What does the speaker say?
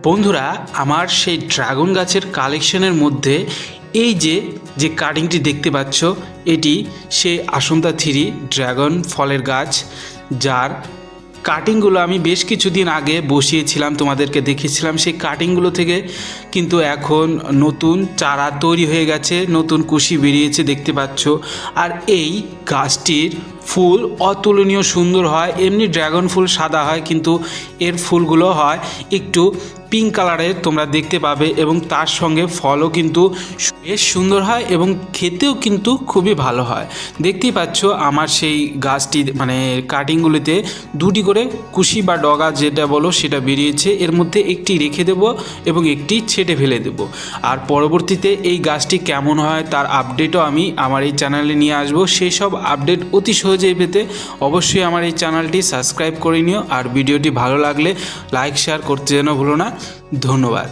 বন্ধুরা, আমার সেই ড্রাগন গাছের কালেকশনের মধ্যে এই যে কাটিংটি দেখতে পাচ্ছ, এটি সেই আসন্তা থ্রি ড্রাগন ফলের গাছ, যার কাটিংগুলো আমি বেশ কিছুদিন আগে বসিয়েছিলাম, তোমাদেরকে দেখিয়েছিলাম। সেই কাটিংগুলো থেকে কিন্তু এখন নতুন চারা তৈরি হয়ে গেছে, নতুন কুশি বেরিয়েছে দেখতে পাচ্ছ। আর এই গাছটির ফুল অতুলনীয় সুন্দর হয়। এমনি ড্রাগন ফুল সাদা হয়, কিন্তু এর ফুলগুলো হয় একটু পিঙ্ক কালারের, তোমরা দেখতে পাবে। এবং তার সঙ্গে ফলও কিন্তু বেশ সুন্দর হয় এবং খেতেও কিন্তু খুবই ভালো হয়। দেখতেই পাচ্ছ আমার সেই গাছটি মানে কাটিংগুলিতে দুটি করে কুশি বা ডগা যেটা বলো সেটা বেরিয়েছে। এর মধ্যে একটি রেখে দেব এবং একটি ছেটে ফেলে দেব। আর পরবর্তীতে এই গাছটি কেমন হয় তার আপডেটও আমি আমার এই চ্যানেলে নিয়ে আসবো। সেই সব আপডেট অতি সহজেই পেতে অবশ্যই আমার এই চ্যানেলটি সাবস্ক্রাইব করে নিও। আর ভিডিওটি ভালো লাগলে লাইক শেয়ার করতে যেন ভুলো না। ধন্যবাদ।